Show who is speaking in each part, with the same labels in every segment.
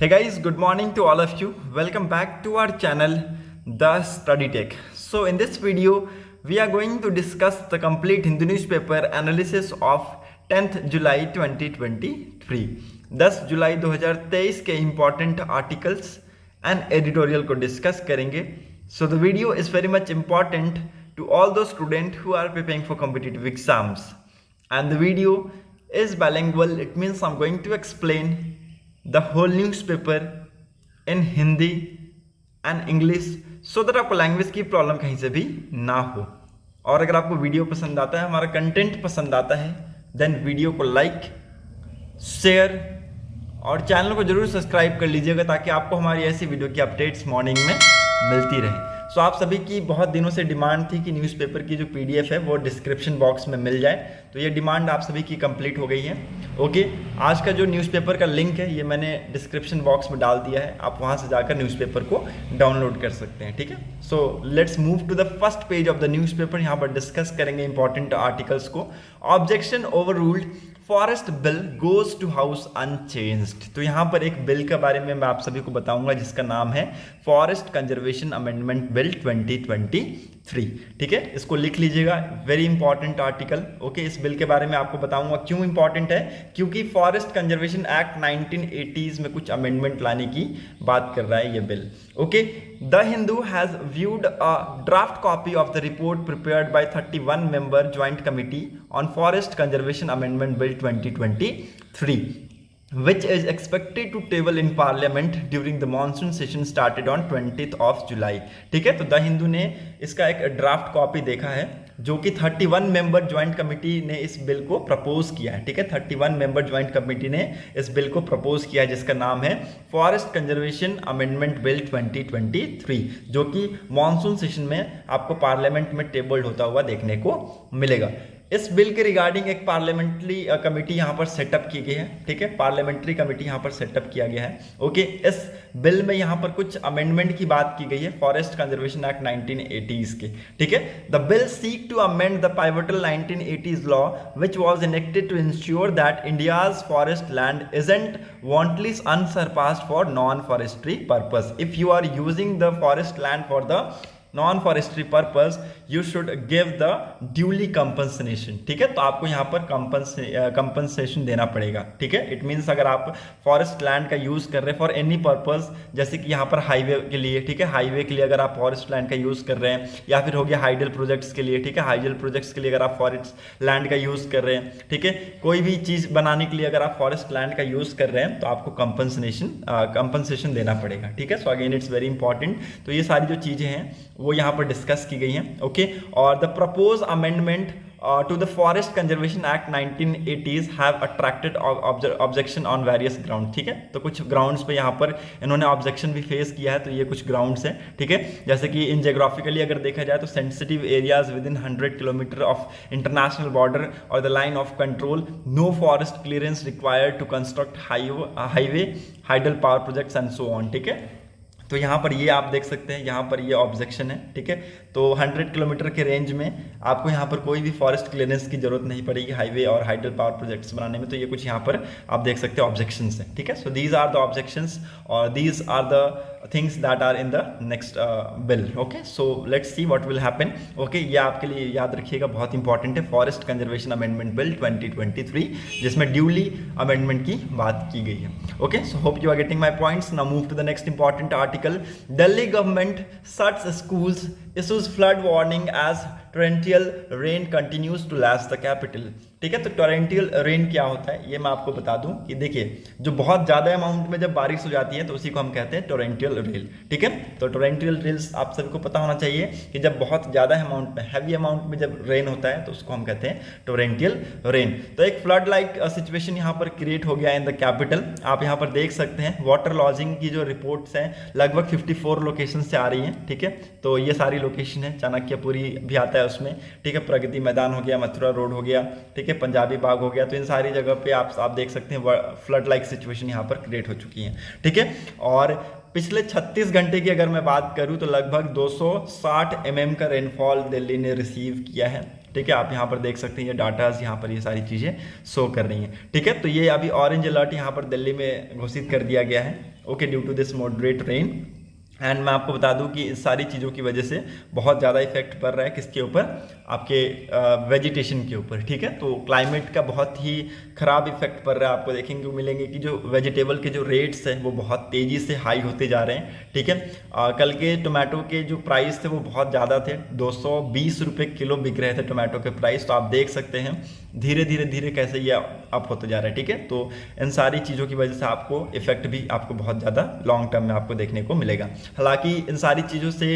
Speaker 1: Hey guys, good morning to all of you. Welcome back to our channel, The Study Tech. So in this video, we are going to discuss the complete Hindu newspaper analysis of 10th July 2023. 10 जुलाई 2023 के important articles and editorial को discuss करेंगे. So the video is very much important to all those students who are preparing for competitive exams. And the video is bilingual. It means I'm going to explain the whole newspaper in Hindi and English so that आपको language की problem कहीं से भी ना हो. और अगर आपको वीडियो पसंद आता है, हमारा कंटेंट पसंद आता है, देन वीडियो को लाइक, शेयर और चैनल को जरूर सब्सक्राइब कर लीजिएगा ताकि आपको हमारी ऐसी वीडियो की अपडेट्स मॉर्निंग में मिलती रहे. सो आप सभी की बहुत दिनों से डिमांड थी कि न्यूज़पेपर की जो पीडीएफ है वो डिस्क्रिप्शन बॉक्स में मिल जाए, तो ये डिमांड आप सभी की कंप्लीट हो गई है. ओके, आज का जो न्यूज़पेपर का लिंक है ये मैंने डिस्क्रिप्शन बॉक्स में डाल दिया है, आप वहाँ से जाकर न्यूज़पेपर को डाउनलोड कर सकते हैं. ठीक है, so let's move to the first page of the newspaper. यहाँ पर डिस्कस करेंगे इंपॉर्टेंट आर्टिकल्स को. Objection overruled, forest bill goes to house unchanged. तो यहाँ पर एक बिल के बारे में मैं आप सभी को बताऊंगा जिसका नाम है फॉरेस्ट कंजर्वेशन अमेंडमेंट बिल 2023. ठीक है, इसको लिख लीजिएगा, वेरी इंपॉर्टेंट आर्टिकल. ओके, इस बिल के बारे में आपको बताऊंगा क्यों इंपॉर्टेंट है, क्योंकि फॉरेस्ट कंजर्वेशन एक्ट 1980s में कुछ अमेंडमेंट लाने की बात कर रहा है ये bill. Okay, the Hindu has viewed a draft copy of the report prepared by 31 member joint committee on forest conservation amendment bill 2023, which is expected to table in parliament during the monsoon session started on 20th of July. ठीक है, तो the Hindu ने इसका एक draft copy देखा है जो कि 31 मेंबर ज्वाइंट कमेटी ने इस बिल को प्रपोज किया है. ठीक है, 31 मेंबर ज्वाइंट कमेटी ने इस बिल को प्रपोज किया है जिसका नाम है फॉरेस्ट कंजर्वेशन अमेंडमेंट बिल 2023, जो कि मॉनसून सेशन में आपको पार्लियामेंट में टेबल्ड होता हुआ देखने को मिलेगा. इस बिल के रिगार्डिंग एक पार्लियामेंट्री कमेटी यहाँ पर सेटअप की गई है. ठीक है, पार्लियामेंट्री कमेटी यहाँ पर सेटअप किया गया है. ओके, इस बिल में यहाँ पर कुछ अमेंडमेंट की बात की गई है फॉरेस्ट कंजर्वेशन एक्ट 1980s के. ठीक है, the bill seek to amend the pivotal 1980s law which was enacted to ensure that India's forest land isn't wantonly unsurpassed for non forestry purpose. If you are using the forest land for the non forestry purpose you should give the duly compensation. ठीक है, तो आपको यहाँ पर compensation देना पड़ेगा. ठीक है, इट मीन्स अगर आप फॉरेस्ट लैंड का यूज कर रहे हैं फॉर एनी पर्पज, जैसे कि यहाँ पर हाईवे के लिए, ठीक है, हाईवे के लिए अगर आप फॉरेस्ट लैंड का यूज कर रहे हैं, या फिर हो गया हाइडल प्रोजेक्ट्स के लिए. ठीक है, हाइडल प्रोजेक्ट्स के लिए अगर आप फॉरेस्ट लैंड का यूज कर रहे हैं, ठीक है, कोई भी चीज बनाने के लिए अगर आप फॉरेस्ट लैंड का यूज कर रहे हैं तो आपको कंपनसेशन देना पड़ेगा. ठीक है, so again it's very important. तो ये सारी जो चीजें हैं वो यहाँ पर डिस्कस की गई हैं. ओके, और the propose amendment to the Forest Conservation Act 1980s have attracted objection on various grounds. ठीक है, तो कुछ ग्राउंड्स पे यहाँ पर इन्होंने ऑब्जेक्शन भी फेस किया है. तो ये कुछ ग्राउंड्स हैं. ठीक है, जैसे कि इन जियोग्राफिकली अगर देखा जाए तो sensitive areas within 100 kilometre of international border और the line of control, no forest clearance required to construct highway, hydel power projects and so on. ठीक है, तो यहाँ पर ये आप देख सकते हैं, यहाँ पर ये ऑब्जेक्शन है. ठीक है, तो 100 किलोमीटर के रेंज में आपको यहाँ पर कोई भी फॉरेस्ट क्लियरेंस की जरूरत नहीं पड़ेगी हाईवे और हाइडल पावर प्रोजेक्ट्स बनाने में. तो ये कुछ यहाँ पर आप देख सकते हैं ऑब्जेक्शंस हैं. ठीक है, so these are the objections और these are the things that are in the next bill. Okay, so let's see what will happen. Okay, ये आपके लिए याद रखिएगा, बहुत इंपॉर्टेंट है फॉरेस्ट कंजर्वेशन अमेंडमेंट बिल 2023, जिसमें ड्यूली अमेंडमेंट की बात की गई है. Okay, so hope you are getting my points. Now move to the next important article. Delhi government shuts schools, issues flood warning as torrential rain continues to lash the capital. ठीक है, तो टोरेंटियल rain क्या होता है ये मैं आपको बता दूं कि देखिए, जो बहुत ज़्यादा अमाउंट में जब बारिश हो जाती है तो उसी को हम कहते हैं टोरेंटियल रेन. ठीक है, तो टोरेंटियल रेन्स आप सभी को पता होना चाहिए कि जब बहुत ज़्यादा अमाउंट में, हैवी अमाउंट में जब रेन होता है तो उसको हम कहते हैं टोरेंटियल रेन. तो एक फ्लड लाइक सिचुएशन यहाँ पर क्रिएट हो गया इन द कैपिटल. आप यहाँ पर देख सकते हैं वाटर लॉजिंग की जो रिपोर्ट्स हैं लगभग 54 लोकेशन से आ रही हैं. ठीक है, तो ये सारी लोकेशन है, चाणक्यपुरी भी आता है उसमें. ठीक है, प्रगति मैदान हो गया, मथुरा रोड हो गया, ठीक है, पंजाबी बाग हो गया. तो इन सारी जगह पे आप देख सकते हैं फ्लड लाइक सिचुएशन यहाँ पर क्रिएट हो चुकी है. ठीक है, और पिछले 36 घंटे की अगर मैं बात करूँ तो लगभग 260 mm का रेनफॉल दिल्ली ने रिसीव किया है. ठीक है, आप यहाँ पर देख सकते हैं ये डाटाज यहाँ पर ये सारी चीज़ें शो कर रही हैं. ठीक है, तो ये अभी ऑरेंज अलर्ट यहाँ पर दिल्ली में घोषित कर दिया गया है. Okay, due to this moderate rain. And मैं आपको बता दूं कि इस सारी चीज़ों की वजह से बहुत ज़्यादा इफेक्ट पड़ रहा है किसके ऊपर, आपके वेजिटेशन के ऊपर, ठीक है। तो क्लाइमेट का बहुत ही ख़राब इफेक्ट पड़ रहा है। आपको देखेंगे मिलेंगे कि जो वेजिटेबल के जो रेट्स हैं वो बहुत तेज़ी से हाई होते जा रहे हैं, ठीक है। कल के टोमेटो के जो प्राइस थे वो बहुत ज़्यादा थे, 220 रुपये किलो बिक रहे थे टोमेटो के प्राइस। तो आप देख सकते हैं धीरे धीरे कैसे ये अप होते जा रहा है, ठीक है। तो इन सारी चीज़ों की वजह से आपको इफेक्ट भी आपको बहुत ज़्यादा लॉन्ग टर्म में आपको देखने को मिलेगा। हालांकि इन सारी चीज़ों से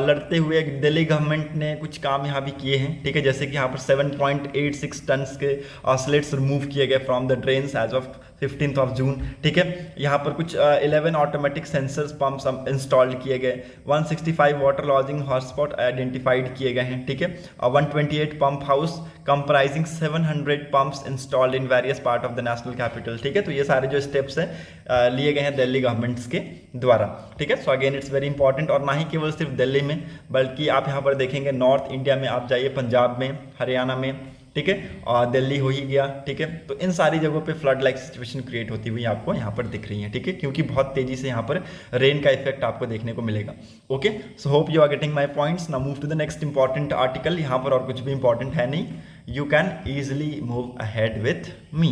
Speaker 1: लड़ते हुए दिल्ली गवर्नमेंट ने कुछ काम यहाँ भी किए हैं, ठीक है। जैसे कि यहाँ पर 7.86 टन के स्लेट्स रिमूव किए गए from the drains as of 15 June, ठीक है। यहाँ पर कुछ 11 ऑटोमेटिक सेंसर्स पंप्स इंस्टॉल किए गए, 165 वाटर लॉजिंग हॉटस्पॉट आइडेंटिफाइड किए गए हैं, ठीक है। 128 pump house comprising 700 pumps installed in various part of the national capital, ठीक है। तो ये सारे जो स्टेप्स हैं लिए गए हैं दिल्ली गवर्नमेंट्स के द्वारा, ठीक है। So again it's very important, और ना ही केवल सिर्फ दिल्ली में बल्कि आप यहाँ पर देखेंगे नॉर्थ इंडिया में आप जाइए, पंजाब में, हरियाणा में, ठीक है, और दिल्ली हो ही गया, ठीक है। तो इन सारी जगहों पे फ्लड लाइक सिचुएशन क्रिएट होती हुई आपको यहाँ पर दिख रही है, ठीक है, क्योंकि बहुत तेजी से यहाँ पर रेन का इफेक्ट आपको देखने को मिलेगा। Okay, so hope you are getting my points. Now move to the next important article. यहाँ पर और कुछ भी इंपॉर्टेंट है नहीं, you can easily move ahead with me.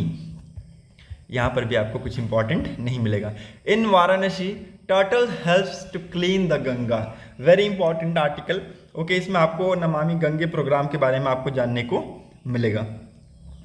Speaker 1: यहाँ पर भी आपको कुछ इंपॉर्टेंट नहीं मिलेगा। In Varanasi turtle helps to clean the Ganga, very important article. Okay, इसमें आपको नमामि गंगे प्रोग्राम के बारे में आपको जानने को मिलेगा।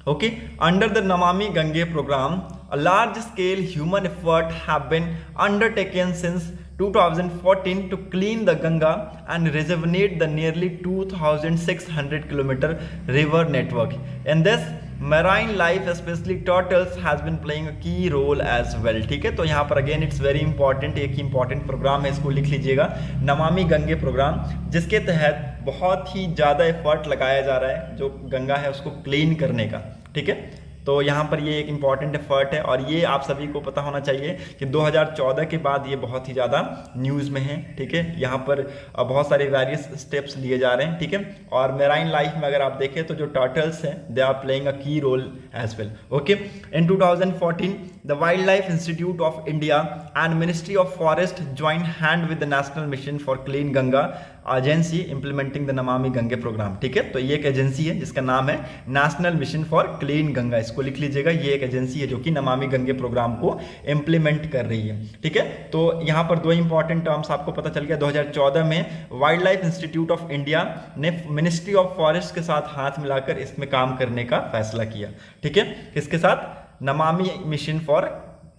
Speaker 1: Okay, under the Namami Gange programme a large scale human effort have been undertaken since 2014 to clean the Ganga and rejuvenate the nearly 2,600 kilometer river network. In this, marine life, especially turtles, has been playing a key role as well, ठीक है। तो यहाँ पर again it's very important, एक important programme है, इसको लिख लीजिएगा, नमामि गंगे प्रोग्राम, जिसके तहत बहुत ही ज़्यादा एफर्ट लगाया जा रहा है जो गंगा है उसको क्लीन करने का, ठीक है। तो यहाँ पर ये एक इम्पॉर्टेंट एफर्ट है, और ये आप सभी को पता होना चाहिए कि 2014 के बाद ये बहुत ही ज़्यादा न्यूज़ में है, ठीक है। यहाँ पर बहुत सारे वेरियस स्टेप्स लिए जा रहे हैं, ठीक है। और मेराइन लाइफ में अगर आप देखें तो जो टर्टल्स हैं they are playing a key role as well. Okay, in 2014 the wild life institute of India and ministry of forest join hand with the national mission for clean Ganga agency implementing the Namami Gange programme, ठीक है। तो ये एक agency है जिसका नाम है national mission for clean Ganga, इसको लिख लीजिएगा। ये एक एजेंसी है जो कि नमामि गंगे प्रोग्राम को इंप्लीमेंट कर रही है, ठीक है। तो यहाँ पर दो इंपॉर्टेंट टर्म्स आपको पता चल गया। 2014 में wild life institute of India ने मिनिस्ट्री ऑफ फॉरेस्ट के साथ हाथ मिलाकर इसमें काम करने का फैसला किया, ठीक है। किसके साथ? Namami mission for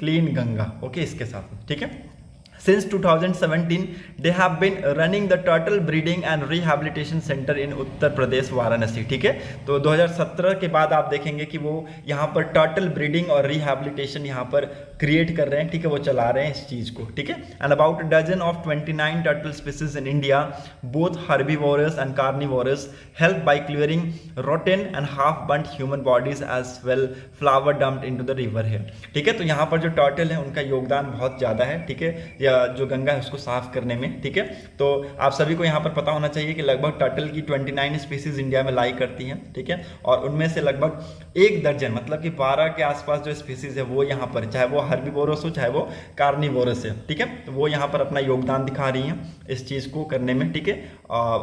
Speaker 1: clean Ganga, okay, इसके साथ, ठीक है। Since 2017, they have been running the turtle breeding and rehabilitation center in Uttar Pradesh Varanasi, ठीक है। तो 2017 के बाद आप देखेंगे कि वो यहाँ पर टर्टल ब्रीडिंग और रिहैबिलिटेशन यहाँ पर क्रिएट कर रहे हैं, ठीक है, वो चला रहे हैं इस चीज़ को, ठीक है। And about a dozen of 29 turtle species in India, both herbivorous and carnivorous, help by clearing rotten and half burned human bodies as well flower dumped into the river है, ठीक है। तो यहाँ पर जो टर्टल है उनका योगदान बहुत ज़्यादा है, ठीक है, जो गंगा है उसको साफ करने में, ठीक है। तो आप सभी को यहाँ पर पता होना चाहिए कि लगभग टर्टल की 29 स्पीसीज इंडिया में लाई करती हैं, ठीक है। और उनमें से लगभग 1 दर्जन मतलब कि 12 के आसपास जो स्पीसीज है वो यहाँ पर, चाहे वो हर्बीवोरस हो चाहे वो कार्निवोरस है, ठीक है, तो वो यहाँ पर अपना योगदान दिखा रही हैं इस चीज़ को करने में, ठीक है।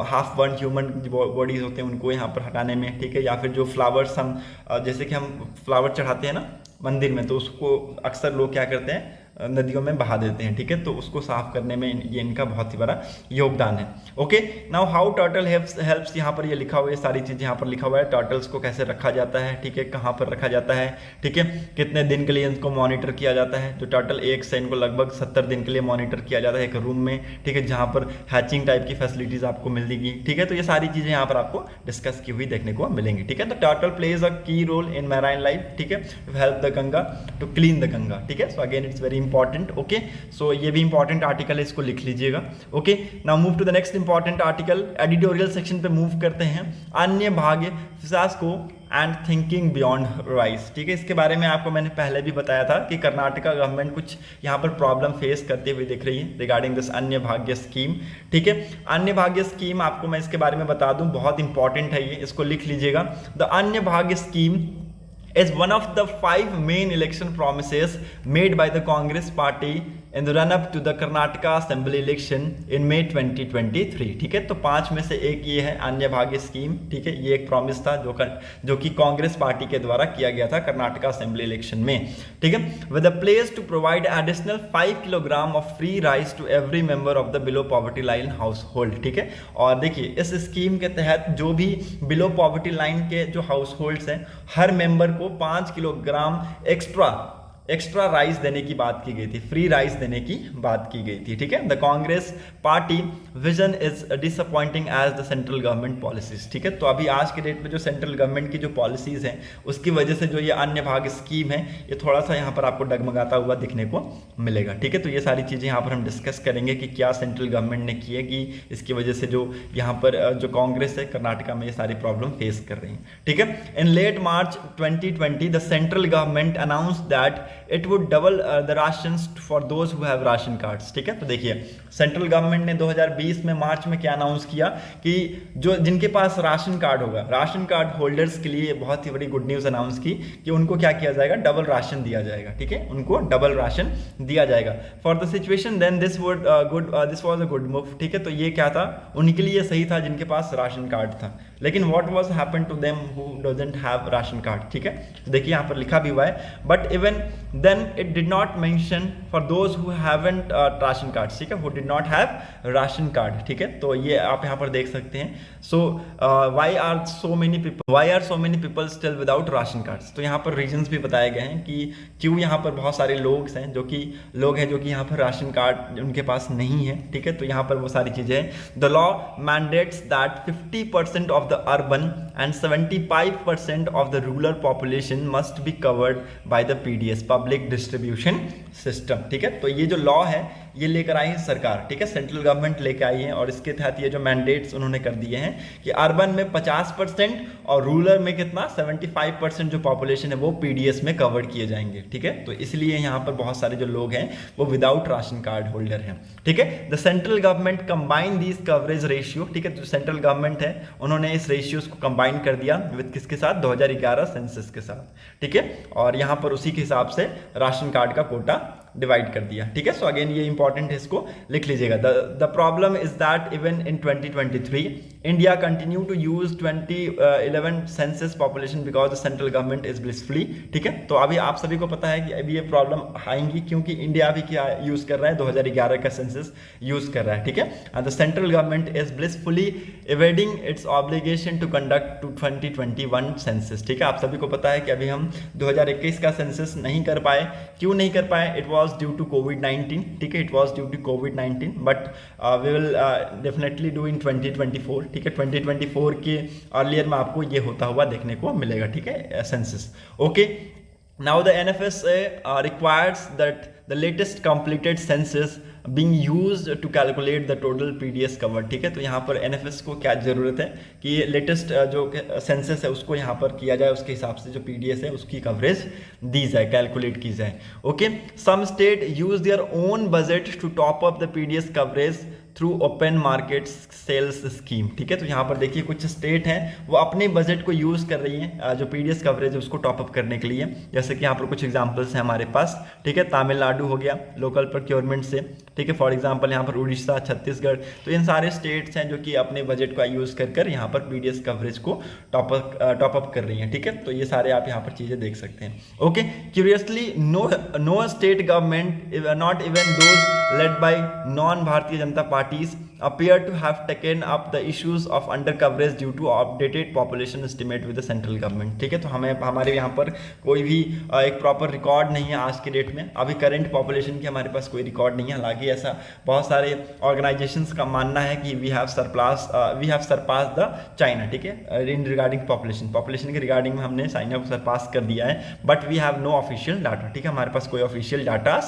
Speaker 1: हाफ बर्न ह्यूमन बॉडीज होते हैं उनको यहाँ पर हटाने में, ठीक है। या फिर जो फ्लावर्स हम जैसे कि हम फ्लावर चढ़ाते हैं ना मंदिर में, तो उसको अक्सर लोग क्या करते हैं नदियों में बहा देते हैं, ठीक है। तो उसको साफ करने में ये इनका बहुत ही बड़ा योगदान है। Okay, now how turtle helps, यहाँ पर ये लिखा हुआ है, सारी चीज़ यहाँ पर लिखा हुआ है। टर्टल्स को कैसे रखा जाता है, ठीक है, कहाँ पर रखा जाता है, ठीक है, कितने दिन के लिए इनको मॉनिटर किया जाता है। जो टर्टल एक से इनको लगभग 70 दिन के लिए मॉनिटर किया जाता है एक रूम में, ठीक है, जहाँ पर हैचिंग टाइप की फैसिलिटीज़ आपको मिलेगी, ठीक है। तो ये सारी चीज़ें यहाँ पर आपको डिस्कस की हुई देखने को मिलेंगी, ठीक है। तो turtle plays a key role in marine life, ठीक है, to help the Ganga to clean the Ganga, ठीक है। So again it's very important, okay. So ये भी इंपॉर्टेंट आर्टिकल है, इसको लिख लीजिएगा, okay. Now move to the next important article, editorial section पे मूव करते हैं। अन्य भाग्य fiasco and thinking beyond rice, ठीक है। इसके बारे में आपको मैंने पहले भी बताया था कि कर्नाटका गवर्नमेंट कुछ यहाँ पर प्रॉब्लम फेस करते हुए दिख रही है रिगार्डिंग दिस अन्य भाग्य स्कीम, ठीक है। अन्य भाग्य स्कीम आपको मैं इसके बारे में बता दूं, बहुत इंपॉर्टेंट है ये, इसको लिख लीजिएगा। द अन्य भाग्य scheme is one of the 5 main election promises made by the Congress party in the run up to the Karnataka assembly election in May 2023। ठीक है, तो 5 में से एक ये है अन्य भाग्य स्कीम। ठीक है, ये एक प्रॉमिस था जो कि कांग्रेस पार्टी के द्वारा किया गया था कर्नाटका असेंबली इलेक्शन में। ठीक है, with a place to provide additional 5 kilogram of free rice to every member of the below poverty line household. ठीक है, और देखिए इस स्कीम के तहत जो भी बिलो पॉवर्टी लाइन के जो हाउस होल्ड्स हैं, हर मेंबर को 5 किलोग्राम एक्स्ट्रा राइस देने की बात की गई थी, फ्री राइस देने की बात की गई थी। ठीक है, the Congress party vision is disappointing as the central government policies. ठीक है, तो अभी आज के डेट में जो सेंट्रल गवर्नमेंट की जो पॉलिसीज हैं उसकी वजह से जो ये अन्य भाग स्कीम है ये थोड़ा सा यहाँ पर आपको डगमगाता हुआ दिखने को मिलेगा। ठीक है, तो ये सारी चीज़ें यहाँ पर हम डिस्कस करेंगे कि क्या सेंट्रल गवर्नमेंट ने की है कि इसकी वजह से जो यहाँ पर जो कांग्रेस है कर्नाटका में ये सारी प्रॉब्लम फेस कर रही है। ठीक है, in late March 2020 the central government announce that it would double the rations for those who have ration cards. ठीक है, तो देखिए सेंट्रल गवर्नमेंट ने 2020 में मार्च में क्या अनाउंस किया कि जो जिनके पास राशन कार्ड होगा, राशन कार्ड होल्डर्स के लिए बहुत ही बड़ी गुड न्यूज़ अनाउंस की कि उनको क्या किया जाएगा, डबल राशन दिया जाएगा। ठीक है, उनको डबल राशन दिया जाएगा for the situation then this was a good move. ठीक है, तो ये क्या था, उनके लिए सही था जिनके पास राशन कार्ड था। लेकिन what was happen to them who doesn't have ration card. ठीक है, तो देखिए यहाँ पर लिखा भी हुआ है, but even then it did not mention for those who haven't ration card. ठीक है, who did not have ration card. ठीक है, तो ये आप यहाँ पर देख सकते हैं। So why are so many people still without ration cards. तो यहाँ पर रीजंस भी बताए गए हैं कि क्यों यहाँ पर बहुत सारे लोग हैं जो कि यहाँ पर राशन कार्ड उनके पास नहीं है। ठीक है, तो यहाँ पर वो सारी चीजें हैं। The law mandates that 50% of the urban and 75% of the rural population must be covered by the PDS public distribution system. ठीक है, तो ये जो लॉ है ये लेकर आई है सरकार। ठीक है, सेंट्रल गवर्नमेंट लेकर आई है और इसके तहत ये जो मैंडेट्स उन्होंने कर दिए हैं कि अर्बन में 50% और रूरल में कितना 75% जो पॉपुलेशन है वो PDS में कवर्ड किए जाएंगे। ठीक है, तो इसलिए यहाँ पर बहुत सारे जो लोग हैं वो विदाउट राशन कार्ड होल्डर हैं। ठीक है, the central government combine these coverage ratio. ठीक है, जो सेंट्रल गवर्नमेंट है उन्होंने इस रेशियोज को कंबाइन कर दिया विद किसके साथ, 2011 सेंसस के साथ। ठीक है, और यहाँ पर उसी के हिसाब से राशन कार्ड का कोटा डिवाइड कर दिया। ठीक है, सो अगेन ये इंपॉर्टेंट है, इसको लिख लीजिएगा। The problem is that even in 2023 India continue to use 2011 census population because the central government is blissfully. ठीक है, तो अभी आप सभी को पता है कि अभी ये प्रॉब्लम आएंगी क्योंकि इंडिया अभी क्या यूज कर रहा है, 2011 का सेंसस यूज कर रहा है। ठीक है, and the central government is blissfully evading its obligation to conduct 2021 census. ठीक है, आप सभी को पता है कि अभी हम 2021 का सेंसस नहीं कर पाए। क्यों नहीं कर पाए? It was due to COVID-19. ठीक है, it was due to COVID-19 but we will definitely do in 2024. ठीक है, 2024 के अर्लियर में आपको ये होता हुआ देखने को मिलेगा। ठीक है, census. Okay, now the NFSA requires that the latest completed census being used to calculate the total PDS cover। ठीक है, तो यहाँ पर NFS को क्या ज़रूरत है कि लेटेस्ट जो सेंसस है उसको यहाँ पर किया जाए, उसके हिसाब से जो PDS है उसकी कवरेज दी जाए, कैलकुलेट की जाए। Okay, some state use their own budget to top up the PDS coverage through open market sales scheme. ठीक है, तो यहाँ पर देखिए कुछ स्टेट हैं वो अपने बजट को यूज़ कर रही हैं जो PDS कवरेज है उसको टॉपअप करने के लिए। जैसे कि यहाँ पर कुछ एग्जांपल्स हैं हमारे पास। ठीक है, तमिलनाडु हो गया लोकल प्रोक्योरमेंट से। ठीक है, फॉर एग्जांपल यहाँ पर उड़ीसा, छत्तीसगढ़, तो इन सारे स्टेट्स हैं जो कि अपने बजट का यूज़ कर यहाँ पर PDS कवरेज को टॉपअप कर रही हैं। ठीक है, तो ये सारे आप यहाँ पर चीज़ें देख सकते हैं। Okay, curiously no state government not even those led by non Bharatiya Janata parties appear to have taken up the issues of under coverage due to updated population estimate with the central government। ठीक है, तो हमारे यहाँ पर कोई भी एक proper record नहीं है आज के डेट में। अभी करंट पॉपुलेशन की हमारे पास कोई रिकॉर्ड नहीं है। हालांकि ऐसा बहुत सारे ऑर्गेनाइजेशंस का मानना है कि we have surpass the China. ठीक है, इन रिगार्डिंग पॉपुलेशन के रिगार्डिंग में हमने चाइना को सरपास कर दिया है, but we have no official data. ठीक है, हमारे पास कोई ऑफिशियल डाटा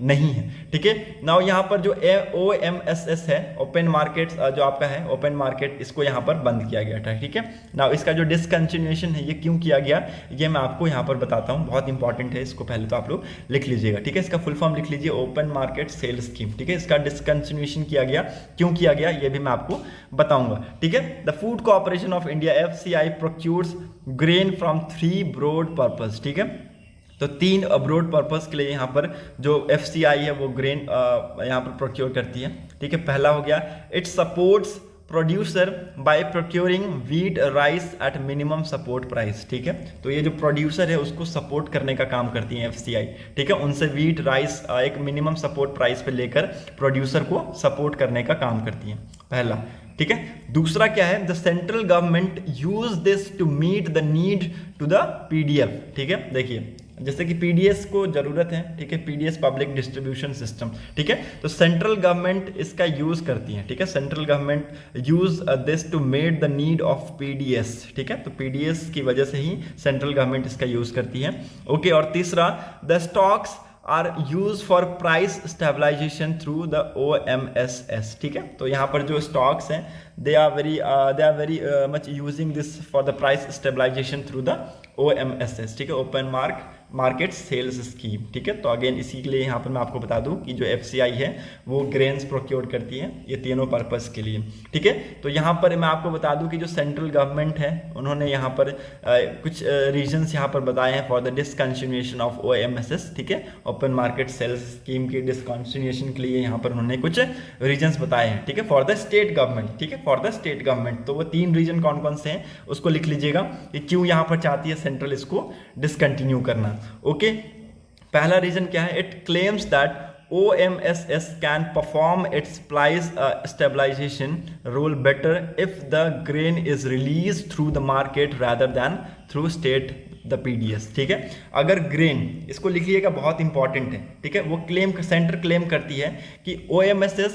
Speaker 1: नहीं है। ठीक है, नाउ यहाँ पर जो OMSS है, ओपन मार्केट जो आपका है ओपन मार्केट, इसको यहाँ पर बंद किया गया था। ठीक है, नाउ इसका जो डिसकंटिन्यूएशन है ये क्यों किया गया ये मैं आपको यहाँ पर बताता हूँ, बहुत इंपॉर्टेंट है, इसको पहले तो आप लोग लिख लीजिएगा। ठीक है, इसका फुल फॉर्म लिख लीजिए, ओपन मार्केट सेल स्कीम। ठीक है, इसका डिसकंटिन्यूएशन किया गया, क्यों किया गया ये भी मैं आपको बताऊंगा। ठीक है, the Food Corporation of India FCI procures grain from 3 broad purpose. ठीक है, तो 3 ब्रॉड पर्पस के लिए यहाँ पर जो FCI है वो ग्रेन यहाँ पर प्रोक्योर करती है, ठीक है। पहला हो गया, it supports producer by procuring wheat rice at minimum support price, ठीक है। तो ये जो प्रोड्यूसर है उसको सपोर्ट करने का काम करती है FCI, ठीक है। उनसे व्हीट राइस एक मिनिमम सपोर्ट प्राइस पे लेकर प्रोड्यूसर को सपोर्ट करने का काम करती है, पहला, ठीक है। दूसरा क्या है, the central government use this to meet the need to the PDF, ठीक है। देखिए जैसे कि PDS को जरूरत है, ठीक है, PDS पब्लिक डिस्ट्रीब्यूशन सिस्टम, ठीक है। तो सेंट्रल गवर्नमेंट इसका यूज करती है, ठीक है। Central government use this to met the need of PDS, ठीक है। तो PDS की वजह से ही सेंट्रल गवर्नमेंट इसका यूज करती है, ओके। और तीसरा, the stocks are use for price stabilisation through the OMSS, ठीक है। तो यहाँ पर जो स्टॉक्स हैं they are very much using this for the price stabilisation through the OMSS, ठीक है, ओपन मार्केट सेल्स स्कीम, ठीक है। तो अगेन इसी के लिए यहाँ पर मैं आपको बता दूं कि जो FCI है वो ग्रेन्स प्रोक्योर करती है ये तीनों पर्पस के लिए, ठीक है। तो यहाँ पर मैं आपको बता दूं कि जो सेंट्रल गवर्नमेंट है उन्होंने यहाँ पर कुछ रीजन्स यहाँ पर बताए हैं for the discontinuation of OMSS, ठीक है, ओपन मार्केट सेल्स स्कीम के डिसकंटिन्यूएशन के लिए यहाँ पर उन्होंने कुछ रीजन्स बताए हैं, ठीक है, फॉर द स्टेट गवर्नमेंट, ठीक है, फॉर द स्टेट गवर्नमेंट। तो वो 3 रीजन कौन कौन से हैं उसको लिख लीजिएगा कि क्यों यहाँ पर चाहती है सेंट्रल इसको डिसकंटिन्यू करना, ओके। पहला रीजन क्या है, it claims that OMSS can perform its price stabilization role better if the grain is released through the market rather than through state the PDS, ठीक है। अगर ग्रेन, इसको लिखिएगा बहुत इंपॉर्टेंट है, ठीक है, वो सेंटर क्लेम करती है कि OMSS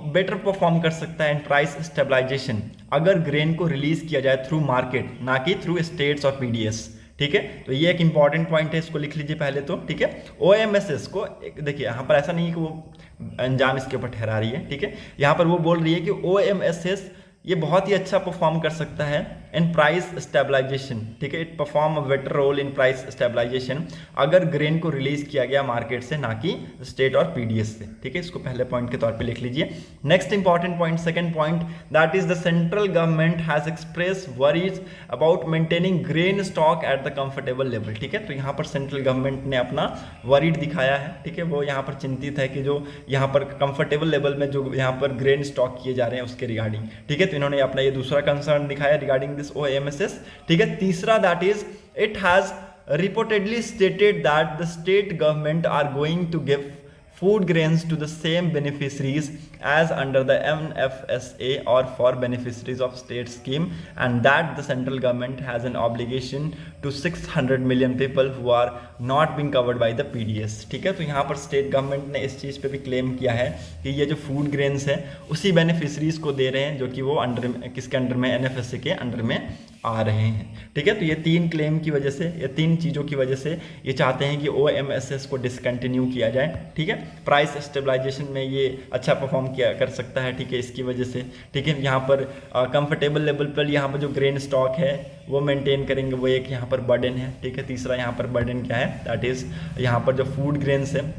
Speaker 1: बेटर परफॉर्म कर सकता है इन प्राइस स्टेबलाइजेशन अगर ग्रेन को रिलीज किया जाए थ्रू मार्केट, ना कि थ्रू स्टेट्स और PDS, ठीक है। तो ये एक इंपॉर्टेंट पॉइंट है, इसको लिख लीजिए पहले तो, ठीक है। OMSS को देखिए यहाँ पर ऐसा नहीं है कि वो अंजाम इसके ऊपर ठहरा रही है, ठीक है। यहाँ पर वो बोल रही है कि OMSS ये बहुत ही अच्छा परफॉर्म कर सकता है इन प्राइस स्टेबलाइजेशन, ठीक है, it perform a better role in price stabilisation अगर ग्रेन को रिलीज किया गया मार्केट से, ना कि स्टेट और PDS से, ठीक है। इसको पहले पॉइंट के तौर पे लिख लीजिए। Next important point, second point, that is the central government has express worries about maintaining grain stock at the comfortable level, ठीक है। तो यहाँ पर सेंट्रल गवर्नमेंट ने अपना वरीड दिखाया है, ठीक है, वो यहाँ पर चिंतित है कि जो यहाँ पर कंफर्टेबल लेवल में जो यहाँ पर ग्रेन स्टॉक किए जा रहे हैं उसके रिगार्डिंग, ठीक है। तो इन्होंने अपना ये दूसरा कंसर्न दिखाया रिगार्डिंग दिस OMSS, ठीक है। तीसरा, that is it has reportedly stated that the state government are going to give food grains to the same beneficiaries as under the NFSA or for beneficiaries of state scheme, and that the central government has an obligation to 600 million people who are not being covered by the PDS, ठीक है। तो यहाँ पर state government ने इस चीज़ पे भी claim किया है कि ये जो फूड ग्रेन्स है उसी बेनिफिशरीज को दे रहे हैं जो कि वो अंडर किसके अंडर में, NFSA के अंडर में आ रहे हैं, ठीक है। तो ये 3 क्लेम की वजह से, ये 3 चीज़ों की वजह से ये चाहते हैं कि OMSS को डिसकंटिन्यू किया जाए, ठीक है। प्राइस स्टेबलाइजेशन में ये अच्छा परफॉर्म किया कर सकता है, ठीक है, इसकी वजह से, ठीक है। यहाँ पर कंफर्टेबल लेवल पर यहाँ पर जो ग्रेन स्टॉक है वो मेंटेन करेंगे, वो एक यहाँ पर बर्डन है, ठीक है। तीसरा यहाँ पर बर्डन क्या है, दैट इज़ यहाँ पर जो फूड ग्रेन्स है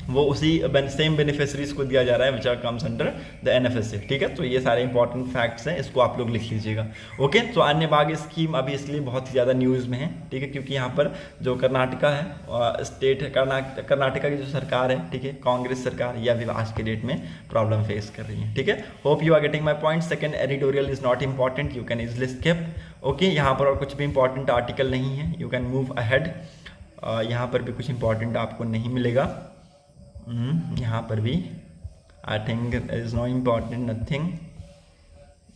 Speaker 1: वो उसी सेम बेनिफिशरीज को दिया जा रहा है which are comes under the NFSA, ठीक है। तो ये सारे इंपॉर्टेंट फैक्ट्स हैं, इसको आप लोग लिख लीजिएगा, ओके। तो अन्य बाग स्कीम अभी इसलिए बहुत ही ज़्यादा न्यूज़ में है, ठीक है, क्योंकि यहाँ पर जो कर्नाटका है, स्टेट है, कर्नाटका की जो सरकार है, ठीक है, कांग्रेस सरकार, यह अभी आज के डेट में प्रॉब्लम फेस कर रही है, ठीक है। Hope you are getting my point. Second, editorial is not important, you can easily skip, okay. यहाँ पर और कुछ भी इंपॉर्टेंट आर्टिकल नहीं है, यू कैन मूव अहेड। यहाँ पर भी कुछ इंपॉर्टेंट आपको नहीं मिलेगा, यहाँ पर भी I think is no important,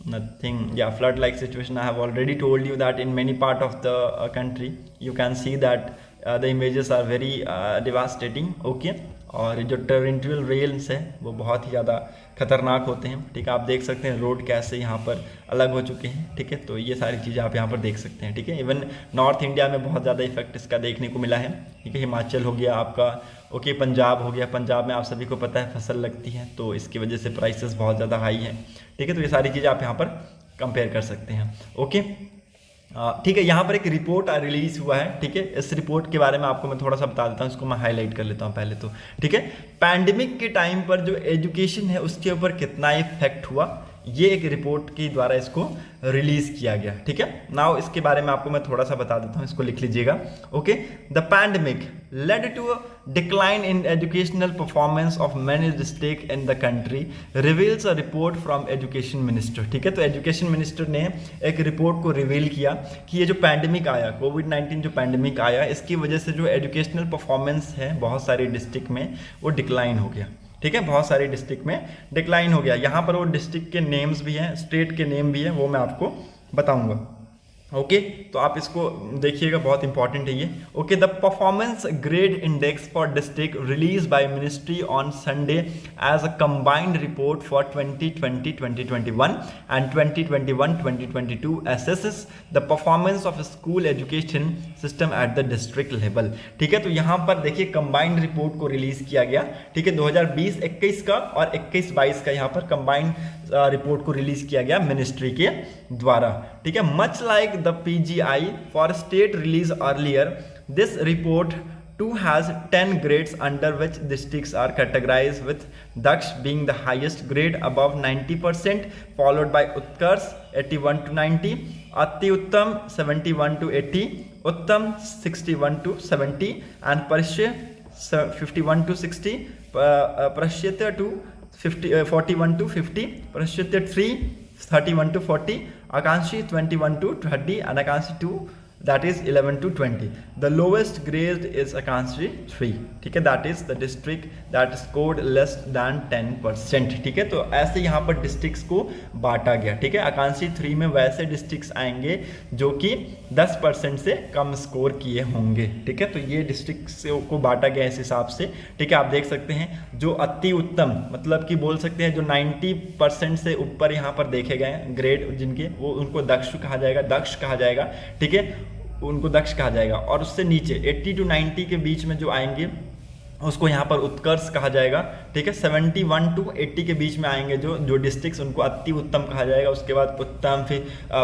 Speaker 1: nothing. Yeah, flood like situation, I have already told you that in many part of the country you can see that the images are very devastating, okay। और जो टर्रेंटियल rains है वो बहुत ही ज़्यादा खतरनाक होते हैं, ठीक है। आप देख सकते हैं रोड कैसे यहाँ पर अलग हो चुके हैं, ठीक है। तो ये सारी चीज़ें आप यहाँ पर देख सकते हैं, ठीक है। इवन नॉर्थ इंडिया में बहुत ज़्यादा इफेक्ट इसका देखने को मिला है, ठीक है। हिमाचल हो गया आपका, ओके, पंजाब हो गया, पंजाब में आप सभी को पता है फसल लगती है, तो इसकी वजह से प्राइसेस बहुत ज़्यादा हाई हैं, ठीक है। तो ये सारी चीज़ें आप यहाँ पर कंपेयर कर सकते हैं, ओके, ठीक है। यहाँ पर एक रिपोर्ट रिलीज हुआ है, ठीक है। इस रिपोर्ट के बारे में आपको मैं थोड़ा सा बता देता हूँ, इसको मैं हाईलाइट कर लेता हूँ पहले तो, ठीक है। पैंडेमिक के टाइम पर जो एजुकेशन है उसके ऊपर कितना इफेक्ट हुआ ये एक रिपोर्ट के द्वारा इसको रिलीज किया गया। ठीक है, नाउ इसके बारे में आपको मैं थोड़ा सा बता देता हूँ, इसको लिख लीजिएगा। Okay, the pandemic led to decline in educational performance of many district in the country reveals a report from education minister. ठीक है, तो एजुकेशन मिनिस्टर ने एक रिपोर्ट को रिवील किया कि ये जो पैंडेमिक आया, कोविड-19 जो पैंडेमिक आया, इसकी वजह से जो एजुकेशनल परफॉर्मेंस है बहुत सारी डिस्ट्रिक्ट में वो डिक्लाइन हो गया। ठीक है, बहुत सारी डिस्ट्रिक्ट में डिक्लाइन हो गया। यहाँ पर वो डिस्ट्रिक्ट के नेम्स भी हैं, स्टेट के नेम भी हैं, वो मैं आपको बताऊंगा। ओके, तो आप इसको देखिएगा, बहुत इंपॉर्टेंट है ये। Okay, the performance grade index for district release by ministry on Sunday as a combined report for 2020-2021 and 2021-2022 assesses the performance of school education system at the district level. ठीक है, तो यहाँ पर देखिए कंबाइंड रिपोर्ट को release किया गया। ठीक है, 2020-21 का और 21-22 का यहाँ पर कंबाइंड रिपोर्ट को रिलीज किया गया मिनिस्ट्री के द्वारा। ठीक है, much like the PGI for state release earlier, this report too has 10 grades under which districts are categorized, with Daksh being the highest grade above 90%, followed by Utkarsh 81 to 90, Ati Uttam 71 to 80, Uttam 61 to 70, and Parishya 51 to 60, Parashyatya 41 to 50, Parashyatya 3 31 to 40, Akanshi 21 to 30, and Akanshi 2 that is 11 to 20. The lowest grade is Akanshi 3. ठीक है, that is the district that scored less than 10%. ठीक है, तो ऐसे यहाँ पर districts को बांटा गया। ठीक है, आकांक्षी 3 में वैसे डिस्ट्रिक्ट्स आएंगे जो कि 10% से कम स्कोर किए होंगे। ठीक है, तो ये डिस्ट्रिक्ट्स को बांटा गया इस हिसाब से। ठीक है, आप देख सकते हैं जो अति उत्तम, मतलब कि बोल सकते हैं जो 90% से ऊपर यहाँ पर देखे गए ग्रेड जिनके, वो उनको दक्ष कहा जाएगा, दक्ष कहा जाएगा। ठीक है, उनको दक्ष कहा जाएगा। और उससे नीचे 80 to 90 के बीच में जो आएंगे उसको यहाँ पर उत्कर्ष कहा जाएगा। ठीक है, 71 to 80 के बीच में आएंगे जो डिस्ट्रिक्ट्स, उनको अति उत्तम कहा जाएगा। उसके बाद उत्तम,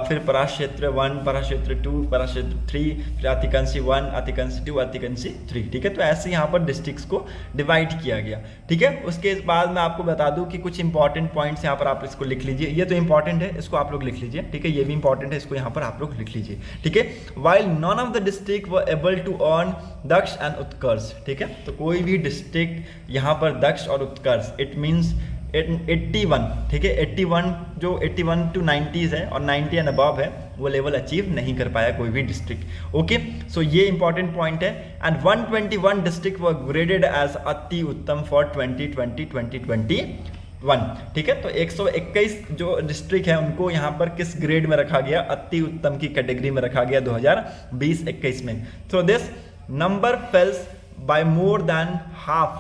Speaker 1: फिर पराक्षेत्र 1, पराक्षेत्र 2, पराक्षेत्र 3, फिर अतिकंसी 1, अतिकंसी 2, अतिकंसी 3। ठीक है, तो ऐसे यहाँ पर डिस्ट्रिक्ट्स को डिवाइड किया गया। ठीक है, उसके बाद मैं आपको बता दूँ कि कुछ इंपॉर्टेंट पॉइंट्स यहाँ पर आप इसको लिख लीजिए। ये तो इंपॉर्टेंट है, इसको आप लोग लिख लीजिए। ठीक है, ये भी इंपॉर्टेंट है, इसको यहाँ पर आप लोग लिख लीजिए। ठीक है, while none of the district were able to earn Daksh and Utkarsh. ठीक है, तो कोई भी डिस्ट्रिक्ट यहाँ पर दक्ष और उत्कर्ष, इट मीन्स 81। ठीक है, 81 जो 81 to 90s है और 90 एंड अबव है, वो लेवल अचीव नहीं कर पाया कोई भी डिस्ट्रिक्ट। ओके, सो ये इंपॉर्टेंट पॉइंट है। And 121 district were graded as अति उत्तम फॉर 2020-2021। ठीक है, तो 121 जो डिस्ट्रिक्ट है उनको यहाँ पर किस ग्रेड में रखा गया, अति उत्तम की कैटेगरी में रखा गया 2020-21 में। So this number fails by more than half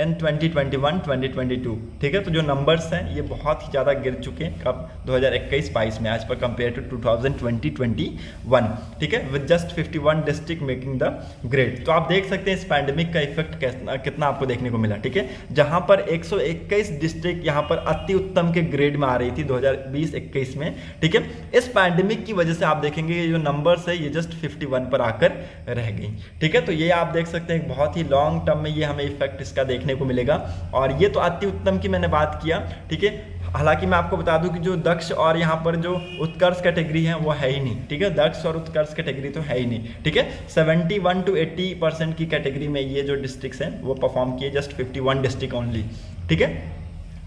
Speaker 1: in 2021-2022। ठीक है, तो जो नंबर्स हैं ये बहुत ही ज़्यादा गिर चुके हैं कब, 2021-22 में, एज पर कंपेयर टू 2020-21। ठीक है, with just 51 district making the grade. तो आप देख सकते हैं इस पैंडेमिक का इफेक्ट कितना आपको देखने को मिला। ठीक है, जहाँ पर 121 डिस्ट्रिक्ट यहाँ पर अति उत्तम के ग्रेड में आ रही थी 2020-21 में। ठीक है, इस पैंडेमिक की वजह से आप देखेंगे ये जो नंबर्स है ये जस्ट 51 पर आकर रह गई। ठीक है, तो ये आप देख सकते हैं बहुत ही लॉन्ग टर्म में ये हमें इफेक्ट इसका देखने को मिलेगा। और ये तो अति उत्तम की मैंने बात किया। ठीक है, हालांकि मैं आपको बता दूं कि जो दक्ष और यहाँ पर जो उत्कर्ष कैटेगरी है वो है ही नहीं। ठीक है, दक्ष और उत्कर्ष कैटेगरी तो है ही नहीं। ठीक है, 71 to 80% की कैटेगरी में ये जो डिस्ट्रिक्ट्स हैं वो परफॉर्म किए, जस्ट 51 डिस्ट्रिक्ट ओनली। ठीक है,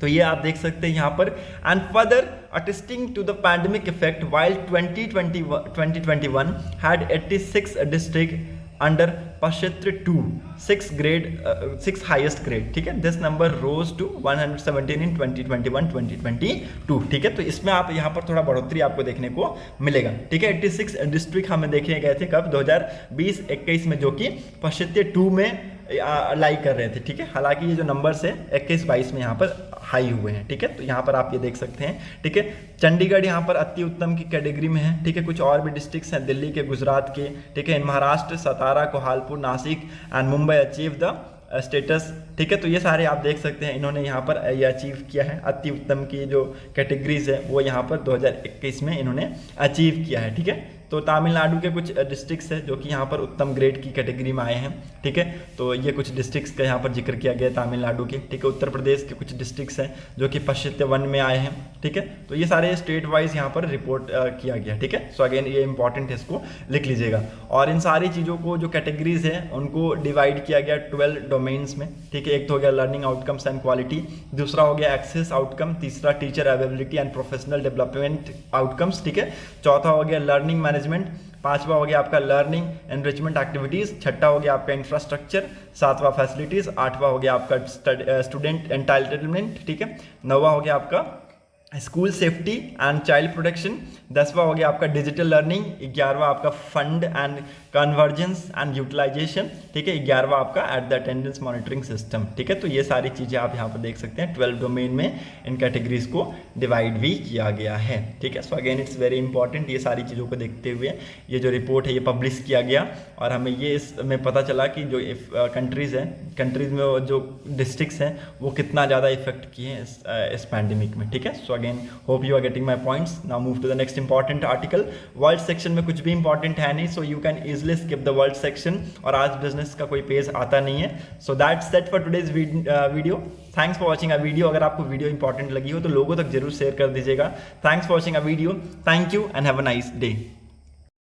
Speaker 1: तो ये आप देख सकते हैं यहाँ पर। And further attesting to the pandemic effect, while 2021 had 86 district under पक्षेत्र 2, 6 हाईएस्ट ग्रेड। ठीक है, this number rose to 117 in 2021-2022। ठीक है, तो इसमें आप यहाँ पर थोड़ा बढ़ोतरी आपको देखने को मिलेगा। ठीक है, 86 डिस्ट्रिक्ट हमें देखने गए थे कब, 2020-21 में, जो कि पक्षेत्र 2 में लाई कर रहे थे। ठीक है, हालांकि ये जो नंबर्स है 21-22 में यहाँ पर हाई हुए हैं। ठीक है, तो यहाँ पर आप ये देख सकते हैं। ठीक है, चंडीगढ़ यहाँ पर अति उत्तम की कैटेगरी में है। ठीक है, कुछ और भी डिस्ट्रिक्ट्स हैं दिल्ली के, गुजरात के। ठीक है, in Maharashtra Satara, Kolhapur, Nashik and Mumbai achieve the status ठीक है। तो ये सारे आप देख सकते हैं इन्होंने यहाँ पर ये अचीव किया है। अति उत्तम की जो कैटेगरीज है वो यहाँ पर 2021 में इन्होंने अचीव किया है। ठीक है। तो तमिलनाडु के कुछ डिस्ट्रिक्ट्स है जो कि यहाँ पर उत्तम ग्रेड की कैटेगरी में आए हैं। ठीक है। तो ये कुछ डिस्ट्रिक्ट्स का यहाँ पर जिक्र किया गया है तमिलनाडु के। ठीक है। उत्तर प्रदेश के कुछ डिस्ट्रिक्ट्स हैं जो कि पश्चिम वन में आए हैं। ठीक है। तो ये सारे स्टेट वाइज यहाँ पर रिपोर्ट किया गया। ठीक है। सो अगेन ये इंपॉर्टेंट है, इसको लिख लीजिएगा। और इन सारी चीज़ों को जो कैटेगरीज है उनको डिवाइड किया गया 12 डोमेन्स में। ठीक है। एक तो हो गया लर्निंग आउटकम्स एंड क्वालिटी, दूसरा हो गया एक्सेस आउटकम, तीसरा teacher availability and professional development outcomes. ठीक है। चौथा हो गया लर्निंग मैनेजमेंट, पांचवा हो गया आपका लर्निंग एनरिचमेंट एक्टिविटीज, छठा हो गया आपका इंफ्रास्ट्रक्चर, सातवां फैसिलिटीज, आठवां हो गया आपका स्टूडेंट एंटाइटलमेंट। ठीक है। नौवां हो गया आपका school safety and child protection, 10वां हो गया आपका डिजिटल लर्निंग, 11वां आपका fund and convergence and utilisation. ठीक है। 11वां आपका at the attendance monitoring system. ठीक है। तो ये सारी चीज़ें आप यहाँ पर देख सकते हैं 12 डोमेन में इन कैटेगरीज को डिवाइड भी किया गया है। ठीक है। So again it's very important, ये सारी चीज़ों को देखते हुए ये जो रिपोर्ट है ये पब्लिश किया गया और हमें ये इसमें पता चला कि जो कंट्रीज़ हैं, कंट्रीज़ में जो डिस्ट्रिक्ट्स हैं वो कितना ज़्यादा इफेक्ट किए हैं इस पैंडेमिक में। ठीक है। So again hope you are getting my points. Now move to the next important article. World section में कुछ भी इंपॉर्टेंट है नहीं, so you can easily skip the world section, और आज बिजनेस का कोई पेज आता नहीं है। So that's set for today's video. Thanks for watching a video. अगर आपको वीडियो इंपॉर्टेंट लगी हो तो लोगों तक जरूर शेयर कर दीजिएगा। Thanks for watching a video. Thank you and have a nice day.